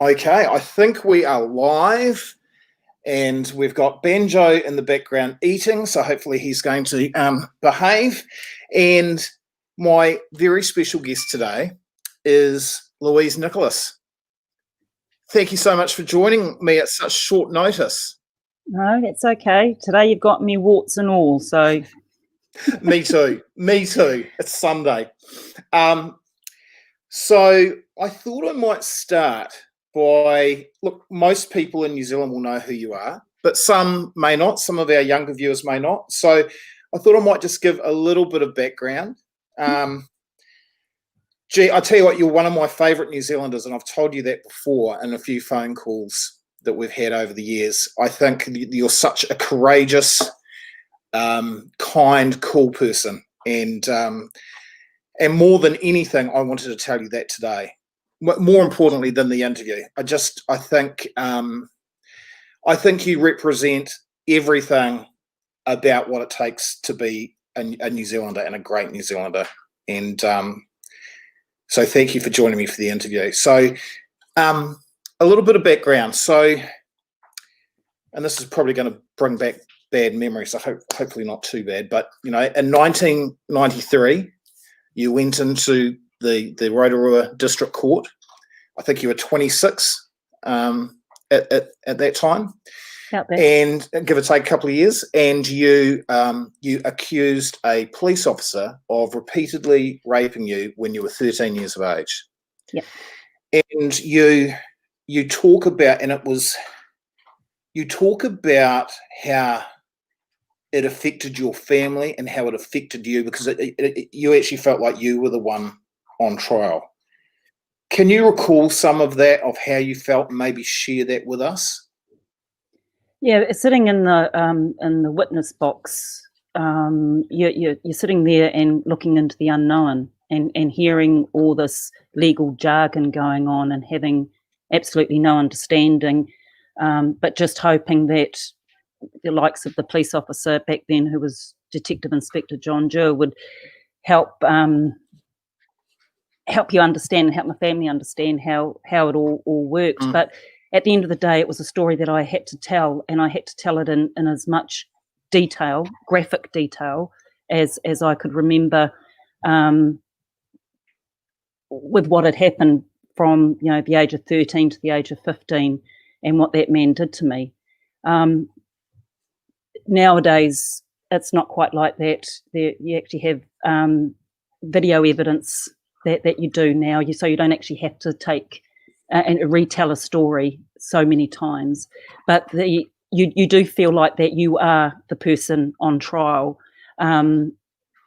Okay, I think we are live, and we've got Banjo in the background eating, so hopefully he's going to behave. And my very special guest today is Louise Nicholas. Thank you so much for joining me at such short notice. No, it's okay. Today you've got me warts and all, so. Me too. It's Sunday. So I thought I might start by, look, most people in New Zealand will know who you are, but some may not. Some of our younger viewers may not. So I thought I might just give a little bit of background. I tell you what, you're one of my favourite New Zealanders, and I've told you that before in a few phone calls that we've had over the years. I think you're such a courageous, kind, cool person, and more than anything, I wanted to tell you that today. More importantly than the interview, I think you represent everything about what it takes to be a New Zealander and a great New Zealander. And so thank you for joining me for the interview. So a little bit of background. So, and this is probably going to bring back bad memories, so hopefully not too bad. But, you know, in 1993, you went into the Rotorua District Court. I think you were 26 at that time, and give or take a couple of years. And you accused a police officer of repeatedly raping you when you were 13 years of age. Yeah. And you talk about, how it affected your family and how it affected you, because you actually felt like you were the one on trial. Can you recall some of that, of how you felt, and maybe share that with us? Yeah, sitting in the witness box, you're sitting there and looking into the unknown and hearing all this legal jargon going on and having absolutely no understanding, but just hoping that the likes of the police officer back then, who was Detective Inspector John Jur, would help you understand and help my family understand how it all worked. But at the end of the day, it was a story that I had to tell, and I had to tell it in as much detail, graphic detail, as I could remember, with what had happened from, you know, the age of 13 to the age of 15, and what that man did to me. Nowadays, it's not quite like that. You actually have video evidence that you do now, so you don't actually have to take and retell a story so many times. But you do feel like that you are the person on trial.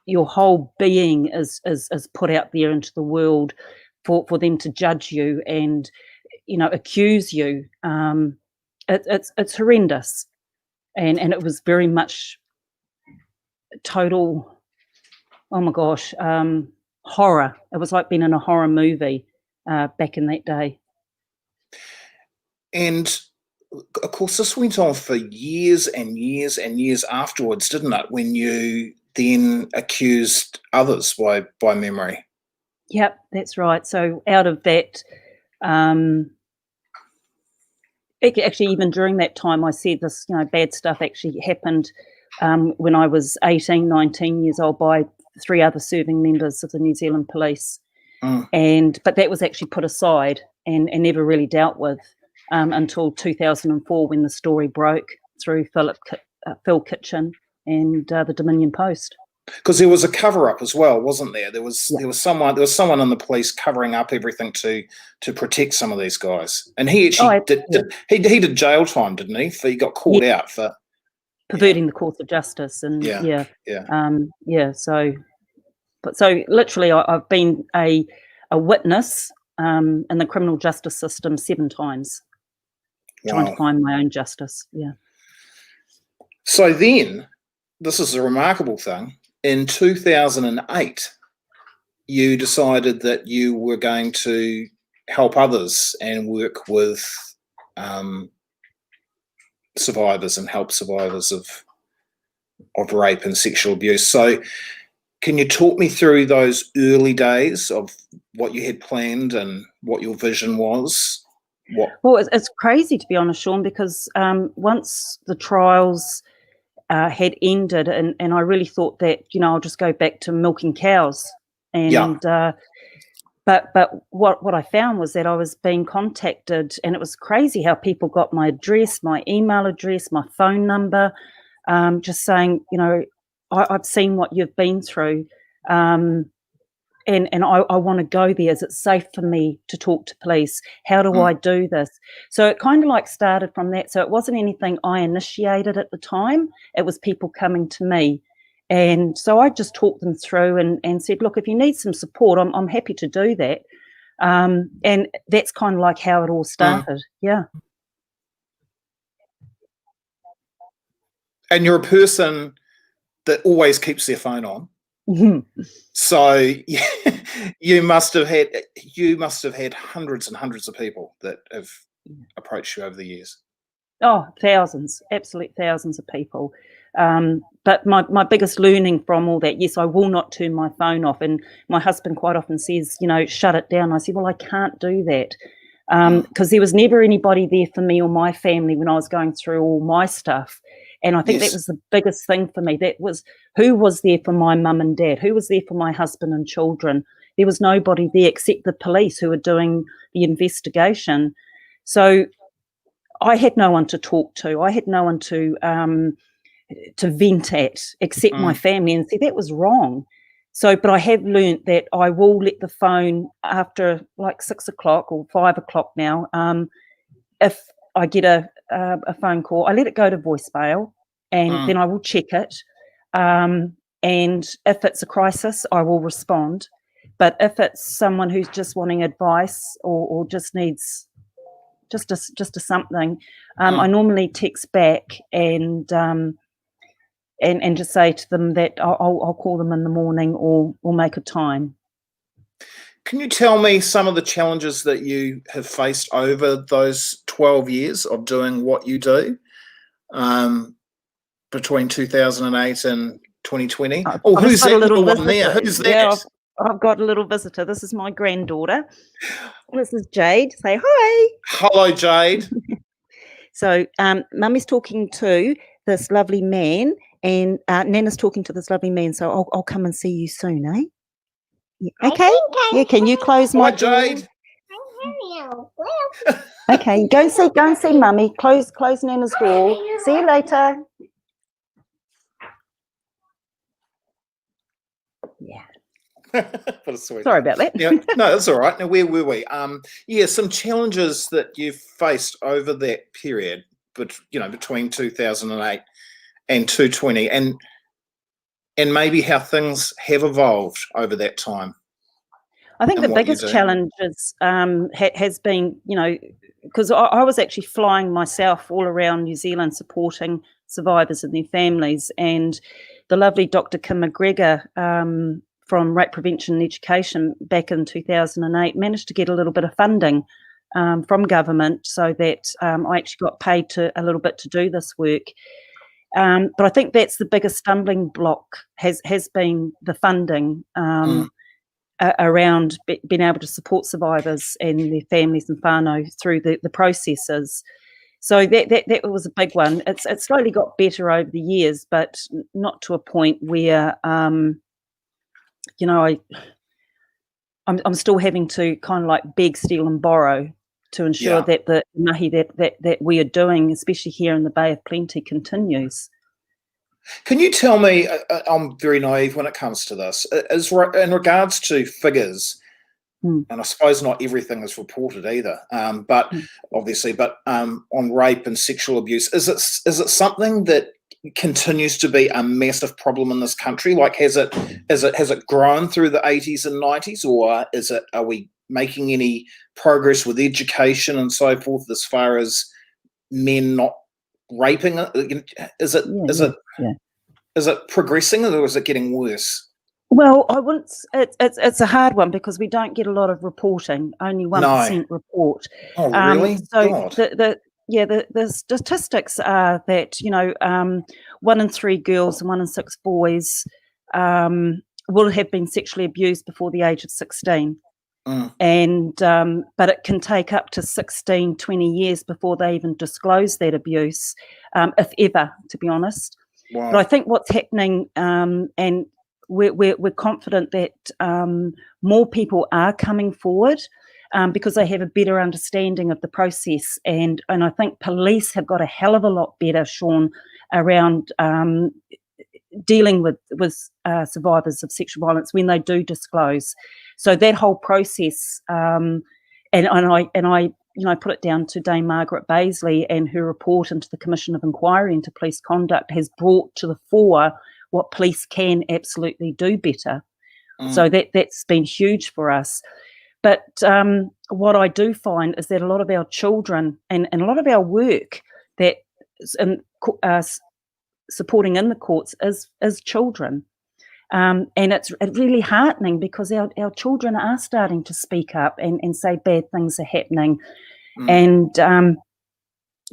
Your whole being is put out there into the world for them to judge you and, you know, accuse you. It's horrendous. And it was very much total, oh my gosh, horror. It was like being in a horror movie back in that day. And of course, this went on for years and years and years afterwards, didn't it? When you then accused others by memory. Yep, that's right. So out of that, actually, even during that time, I said this, you know, bad stuff actually happened when I was 18, 19 years old by 3 other serving members of the New Zealand Police. But that was actually put aside and never really dealt with until 2004, when the story broke through Phil Kitchen and the Dominion Post. Because there was a cover-up as well, wasn't there? There was someone in the police covering up everything to protect some of these guys, and he actually did jail time, didn't he? He got caught out for perverting the course of justice, and So literally, I've been a witness in the criminal justice system 7 times, trying to find my own justice. Yeah. So then, this is a remarkable thing. In 2008, you decided that you were going to help others and work with survivors and help survivors of rape and sexual abuse. So can you talk me through those early days of what you had planned and what your vision was? Well, it's crazy, to be honest, Sean, because once the trials had ended, and I really thought that, I'll just go back to milking cows. And but what I found was that I was being contacted, and it was crazy how people got my address, my email address, my phone number, just saying, I've seen what you've been through. And I want to go there. Is it safe for me to talk to police? How do I do this? So it kind of like started from that. So it wasn't anything I initiated at the time. It was people coming to me. And so I just talked them through and said, look, if you need some support, I'm happy to do that. And that's kind of like how it all started. Yeah. And you're a person that always keeps their phone on. So you must have had hundreds and hundreds of people that have approached you over the years. Oh, thousands, absolute thousands of people. But my biggest learning from all that, yes, I will not turn my phone off. And my husband quite often says, shut it down. I said, well, I can't do that because there was never anybody there for me or my family when I was going through all my stuff. And I think that was the biggest thing for me. That was who was there for my mum and dad, who was there for my husband and children. There was nobody there except the police who were doing the investigation. So I had no one to talk to. I had no one to vent at except my family, and see that was wrong. So, but I have learnt that I will let the phone after like 6 o'clock or 5 o'clock now. If I get a phone call, I let it go to voicemail, and then I will check it. And if it's a crisis, I will respond. But if it's someone who's just wanting advice or just needs just a something, I normally text back and just say to them that I'll call them in the morning or make a time. Can you tell me some of the challenges that you have faced over those 12 years of doing what you do between 2008 and 2020? Who's that little one there? Who's that? Yeah, I've got a little visitor. This is my granddaughter. This is Jade. Say hi. Hello, Jade. So Mummy's talking to this lovely man, and Nana's talking to this lovely man. So I'll come and see you soon, eh? Yeah. Okay. Yeah. Can you close my door? Jade. Okay. Go and see Mummy. Close Nana's door. See you later. Yeah. Sorry about that. Yeah, no, that's all right. Now, where were we? Some challenges that you've faced over that period, but between 2008 and 2020, and maybe how things have evolved over that time. I think the biggest challenge has been, because I was actually flying myself all around New Zealand supporting survivors and their families, and the lovely Dr. Kim McGregor from Rape Prevention and Education back in 2008 managed to get a little bit of funding from government so that I actually got paid a little bit to do this work. But I think that's the biggest stumbling block has been the funding around being able to support survivors and their families and whānau through the processes. So that was a big one. It's slowly got better over the years, but not to a point where I'm still having to kind of like beg, steal and borrow to ensure that the mahi that we are doing, especially here in the Bay of Plenty, continues. Can you tell me, I'm very naive when it comes to this, in regards to figures, and I suppose not everything is reported either, but on rape and sexual abuse, is it something that continues to be a massive problem in this country? Like, has it grown through the 80s and 90s, or are we making any progress with education and so forth as far as men not raping? Is it progressing, or is it getting worse? Well, I wouldn't. It's a hard one because we don't get a lot of reporting. Only 1% report. Oh, really? So the statistics are that 1 in 3 girls and 1 in 6 boys will have been sexually abused before the age of 16. And but it can take up to 16, 20 years before they even disclose that abuse, if ever, to be honest. Wow. But I think what's happening, and we're confident that more people are coming forward because they have a better understanding of the process, and I think police have got a hell of a lot better, Sean, around dealing with survivors of sexual violence when they do disclose. So that whole process, and I put it down to Dame Margaret Baisley and her report into the Commission of Inquiry into Police Conduct has brought to the fore what police can absolutely do better. So that's been huge for us. But what I do find is that a lot of our children and a lot of our work that supporting in the courts is children. And it's really heartening because our children are starting to speak up and say bad things are happening. And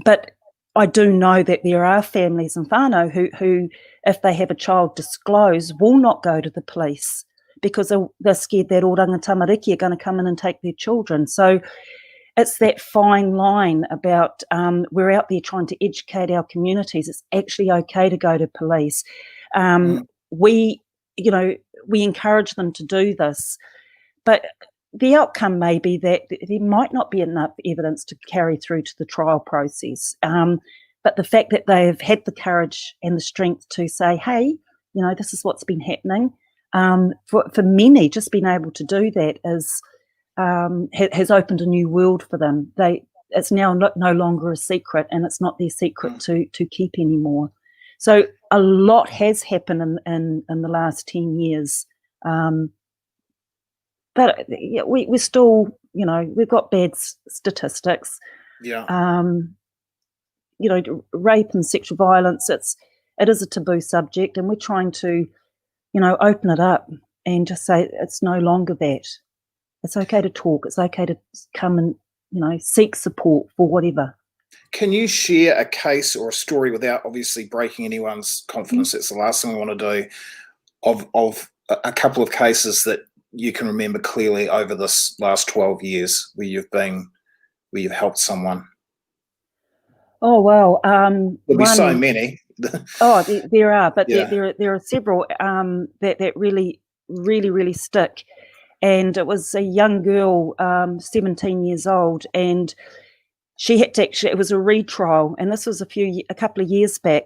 but I do know that there are families in whānau who, if they have a child disclose, will not go to the police because they're scared that oranga tamariki are going to come in and take their children. So it's that fine line about we're out there trying to educate our communities. It's actually okay to go to police. We encourage them to do this, but the outcome may be that there might not be enough evidence to carry through to the trial process. But the fact that they've had the courage and the strength to say, hey, this is what's been happening. For many, just being able to do that has opened a new world for them. It's now no longer a secret, and it's not their secret to keep anymore. So a lot has happened in the last 10 years. But we're still, we've got bad statistics. Yeah. Rape and sexual violence, it is a taboo subject, and we're trying to, open it up and just say it's no longer that. It's okay to talk. It's okay to come and, seek support for whatever. Can you share a case or a story without obviously breaking anyone's confidence? That's the last thing we want to do, of a couple of cases that you can remember clearly over this last 12 years where you've helped someone? Oh, wow. There'll be so many. There are, but Yeah. there are several that really, really, really stick. And it was a young girl, 17 years old, and she had to it was a retrial, and this was a couple of years back,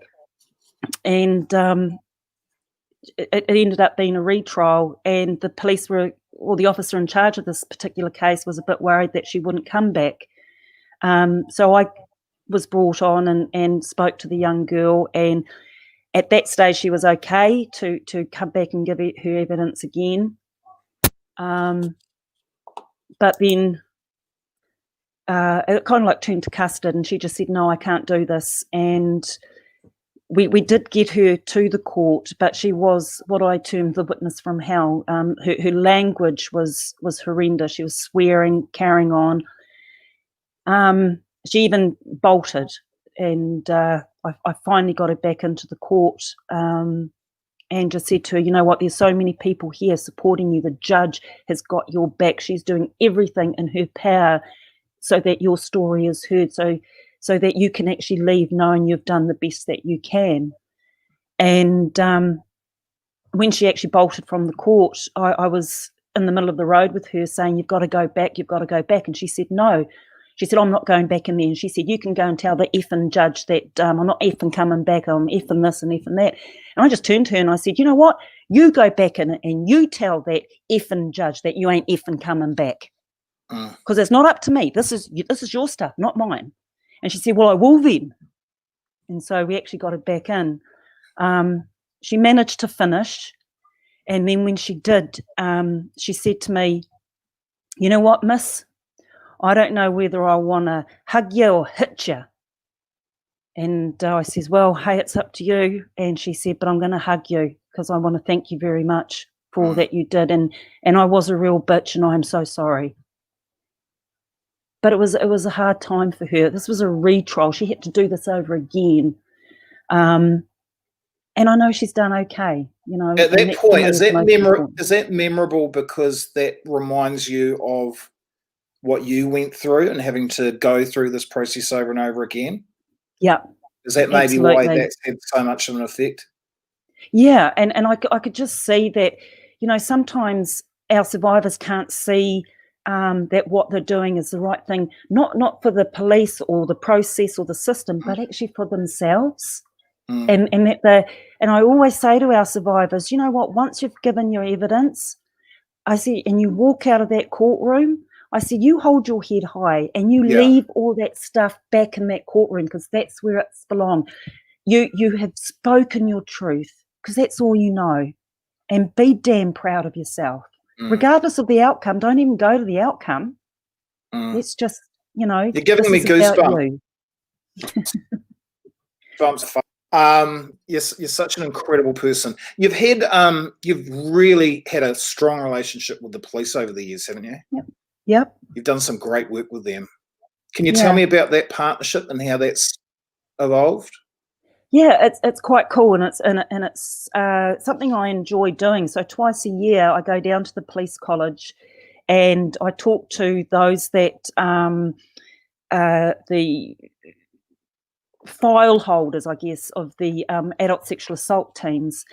and it ended up being a retrial, and the police the officer in charge of this particular case was a bit worried that she wouldn't come back. So I was brought on and spoke to the young girl, and at that stage she was okay to come back and give her evidence again. But then it kind of like turned to custard, and she just said, no, I can't do this. And we did get her to the court, but she was what I termed the witness from hell. Her language was horrendous. She was swearing, carrying on. She even bolted, and I finally got her back into the court and just said to her, you know what, there's so many people here supporting you. The judge has got your back. She's doing everything in her power so that your story is heard, so that you can actually leave knowing you've done the best that you can. And when she actually bolted from the court, I was in the middle of the road with her saying, you've got to go back, you've got to go back. And she said, no. She said, I'm not going back in there. And she said, you can go and tell the effing judge that I'm not effing coming back, I'm effing this and effing that. And I just turned to her and I said, you know what? You go back in and you tell that effing judge that you ain't effing coming back. Because it's not up to me. This is your stuff, not mine. And she said, well, I will then. And so we actually got her back in. She managed to finish. And then when she did, she said to me, you know what, miss? I don't know whether I want to hug you or hit you. And I says, well, hey, it's up to you. And she said, but I'm going to hug you because I want to thank you very much for all that you did. And I was a real bitch, and I am so sorry. But it was a hard time for her. This was a retrial. She had to do this over again. and I know she's done okay, you know. At that for point, me the most important. is that memorable because that reminds you of what you went through and having to go through this process over and over again? Yeah, Is that maybe why absolutely. that's had so much of an effect? Yeah, and I could just see that, you know, sometimes our survivors can't see that what they're doing is the right thing, not for the police or the process or the system, but actually for themselves. Mm. And that the and I always say to our survivors, you know what, once you've given your evidence, I see, and you walk out of that courtroom, I see you hold your head high and you Yeah. leave all that stuff back in that courtroom because that's where it's belong. You have spoken your truth because that's all you know, and be damn proud of yourself. Mm. Regardless of the outcome, don't even go to the outcome. Mm. It's just, you know, You're giving this me is about goosebumps. you. You're such an incredible person. You've really had a strong relationship with the police over the years, haven't you? Yep. You've done some great work with them. Can you tell Yeah. me about that partnership and how that's evolved? Yeah, it's quite cool, and it's something I enjoy doing. So twice a year, I go down to the police college, and I talk to those that the file holders, I guess, of the adult sexual assault teams,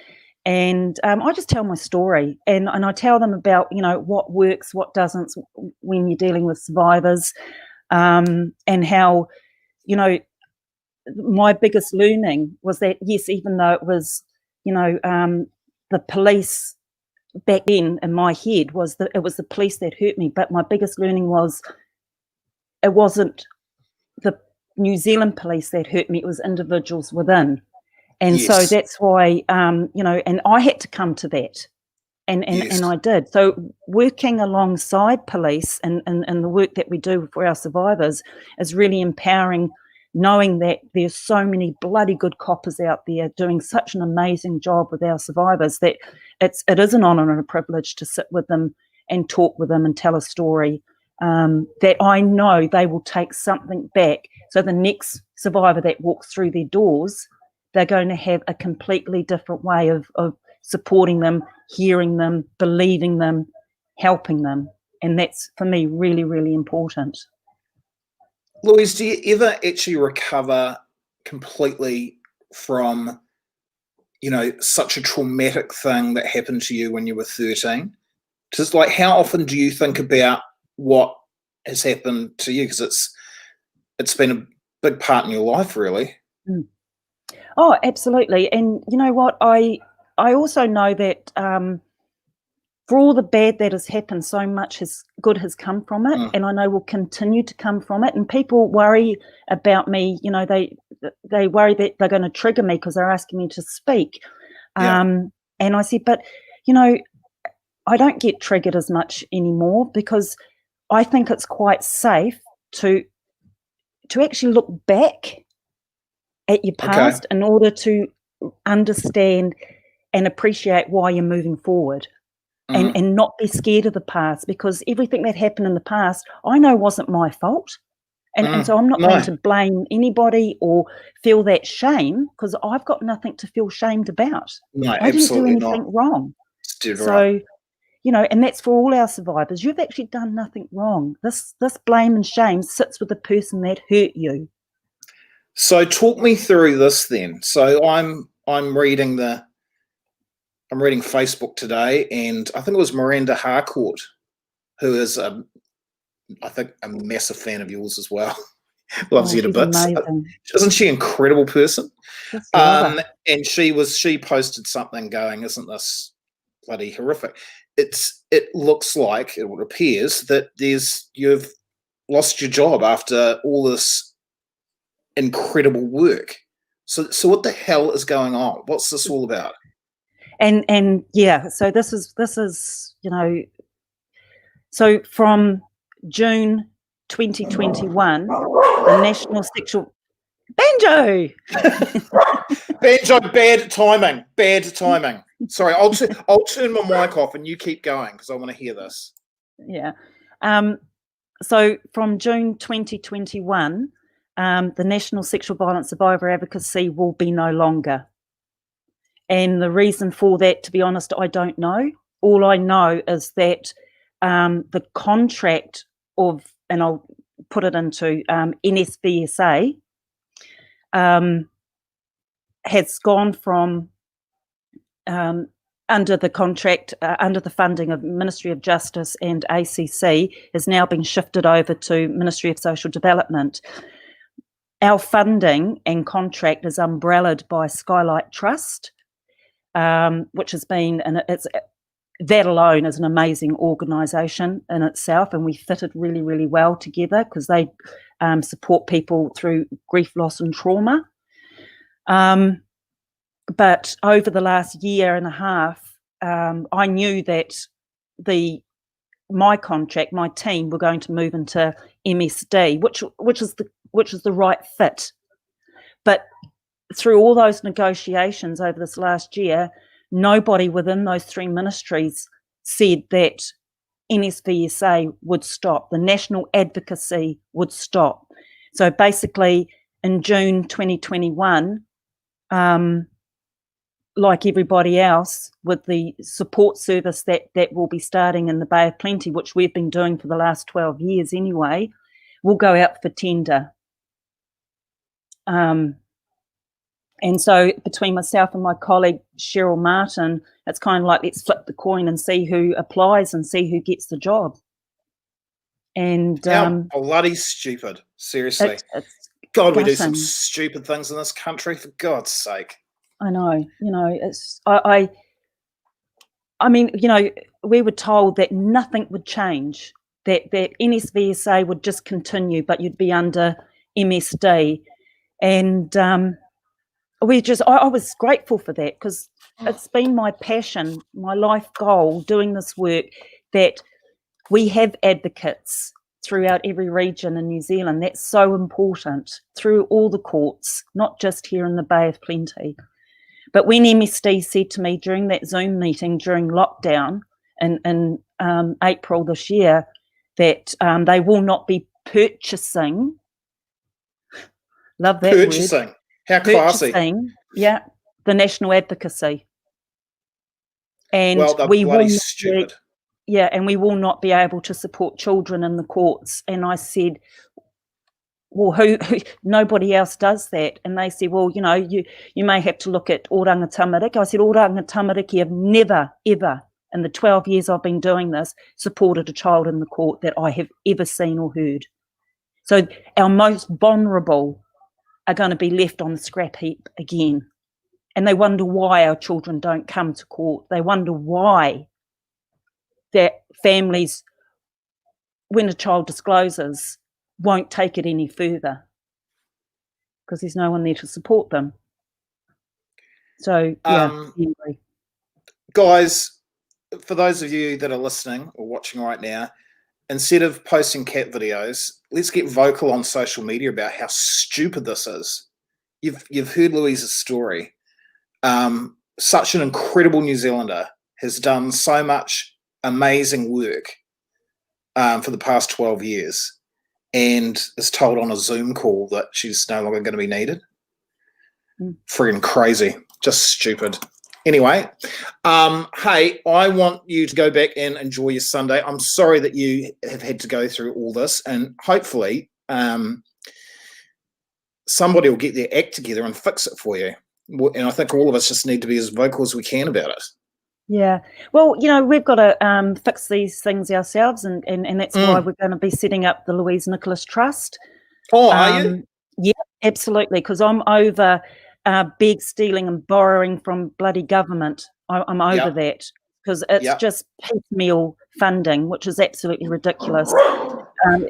and I just tell my story, and I tell them about, you know, what works, what doesn't when you're dealing with survivors, and how, you know, my biggest learning was that, yes, even though it was, you know, the police back then in my head it was the police that hurt me, but my biggest learning was it wasn't the New Zealand police that hurt me, it was individuals within. And so Yes. that's why, you know, and I had to come to that. Yes. And I did. So working alongside police and the work that we do for our survivors is really empowering, knowing that there's so many bloody good coppers out there doing such an amazing job with our survivors that it is an honour and a privilege to sit with them and talk with them and tell a story that I know they will take something back. So the next survivor that walks through their doors, they're going to have a completely different way of supporting them, hearing them, believing them, helping them. And that's, for me, really, really important. Louise, do you ever actually recover completely from, you know, such a traumatic thing that happened to you when you were 13? Just like, how often do you think about what has happened to you? Because it's been a big part in your life, really. Mm. Oh, absolutely. And you know what? I also know that for all the bad that has happened, so much good has come from it, and I know will continue to come from it. And people worry about me. You know, they worry that they're going to trigger me because they're asking me to speak. Yeah. And I said, but you know, I don't get triggered as much anymore because I think it's quite safe to actually look back at your past in order to understand and appreciate why you're moving forward. And not be scared of the past, because everything that happened in the past, I know wasn't my fault. And so I'm not going to blame anybody or feel that shame, because I've got nothing to feel shamed about. No, I didn't do absolutely anything not. wrong. So, you know, and that's for all our survivors. You've actually done nothing wrong. This blame and shame sits with the person that hurt you. So talk me through this then. So I'm reading Facebook today, and I think it was Miranda Harcourt, who is I think a massive fan of yours as well. Loves you to She's bits. amazing. Isn't she an incredible person? Just love her. And she posted something going, isn't this bloody horrific? It looks like, it appears that you've lost your job after all this incredible work. So what the hell is going on? What's this all about? And yeah, so this is, you know, so from June 2021, the National Sexual Banjo. Banjo, bad timing. Sorry, I'll turn my mic off and you keep going because I want to hear this. Yeah. So from June 2021, the National Sexual Violence Survivor Advocacy will be no longer. And the reason for that, to be honest, I don't know. All I know is that the contract of, and I'll put it into NSBSA, has gone from under the contract, under the funding of Ministry of Justice and ACC, has now been shifted over to Ministry of Social Development. Our funding and contract is umbrellaed by Skylight Trust, which has been, and it's that alone is an amazing organisation in itself, and we fitted really, really well together because they support people through grief, loss and trauma. But over the last year and a half, I knew that my contract, my team, were going to move into MSD, which is the right fit. But through all those negotiations over this last year, nobody within those three ministries said that NSVSA would stop, the national advocacy would stop. So basically in June 2021, like everybody else, with the support service that will be starting in the Bay of Plenty, which we've been doing for the last 12 years anyway, we'll go out for tender. And so between myself and my colleague, Cheryl Martin, it's kind of like, let's flip the coin and see who applies and see who gets the job. And how bloody stupid, seriously. It's God, we do some stupid things in this country, for God's sake. I know, it's, I mean, we were told that nothing would change, that NSVSA would just continue, but you'd be under MSD. And I was grateful for that, because it's been my passion, my life goal, doing this work, that we have advocates throughout every region in New Zealand. That's so important, through all the courts, not just here in the Bay of Plenty. But when MSD said to me during that Zoom meeting during lockdown in April this year that they will not be purchasing, love that purchasing. word. How classy. Yeah, the national advocacy. And well, they're bloody stupid. Yeah, and we will not be able to support children in the courts. And I said, well, who nobody else does that. And they said, well, you may have to look at Oranga Tamariki. I said, Oranga Tamariki have never, ever, in the 12 years I've been doing this, supported a child in the court that I have ever seen or heard. So our most vulnerable are going to be left on the scrap heap again. And they wonder why our children don't come to court. They wonder why their families, when a child discloses, won't take it any further, because there's no one there to support them. So, yeah. Anyway. Guys, for those of you that are listening or watching right now, instead of posting cat videos, let's get vocal on social media about how stupid this is. You've heard Louise's story. Such an incredible New Zealander, has done so much amazing work for the past 12 years, and is told on a Zoom call that she's no longer going to be needed. Friggin' crazy. Just stupid. Anyway, hey, I want you to go back and enjoy your Sunday. I'm sorry that you have had to go through all this, and hopefully somebody will get their act together and fix it for you. And I think all of us just need to be as vocal as we can about it. Yeah. Well, we've got to fix these things ourselves, and that's why we're going to be setting up the Louise Nicholas Trust. Oh, are you? Yeah, absolutely, because I'm over beg, stealing and borrowing from bloody government. I'm over that, because it's just piecemeal funding, which is absolutely ridiculous.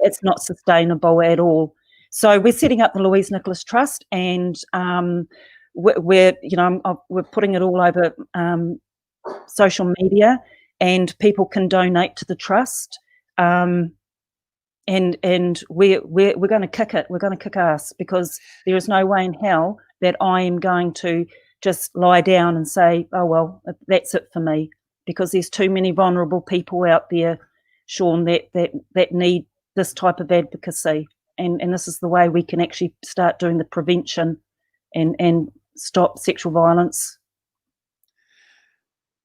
It's not sustainable at all. So we're setting up the Louise Nicholas Trust, and we're putting it all over social media, and people can donate to the trust. And we're going to kick it. We're going to kick ass, because there is no way in hell that I am going to just lie down and say, oh, well, that's it for me, because there's too many vulnerable people out there, Sean, that need this type of advocacy. And this is the way we can actually start doing the prevention and stop sexual violence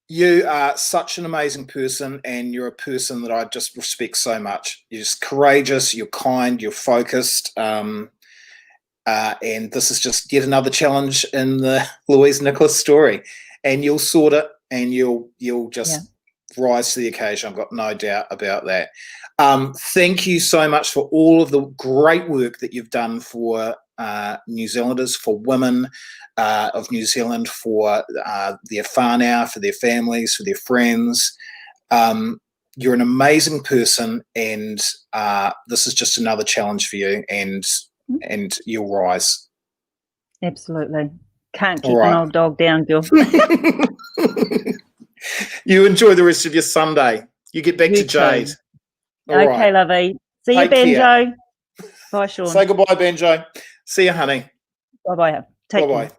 You are such an amazing person, and you're a person that I just respect so much. You're just courageous, you're kind, you're focused, and this is just yet another challenge in the Louise Nicholas story. And you'll sort it, and you'll just rise to the occasion. I've got no doubt about that. Thank you so much for all of the great work that you've done for New Zealanders, for women of New Zealand, for their whānau, for their families, for their friends. You're an amazing person, and this is just another challenge for you, and you'll rise. Absolutely. Can't keep an old dog down, Jill. You enjoy the rest of your Sunday. You get back to Jade. Okay, lovey. See you, Banjo. Bye, Sean. Say goodbye, Banjo. See you, honey. Bye-bye. Take care.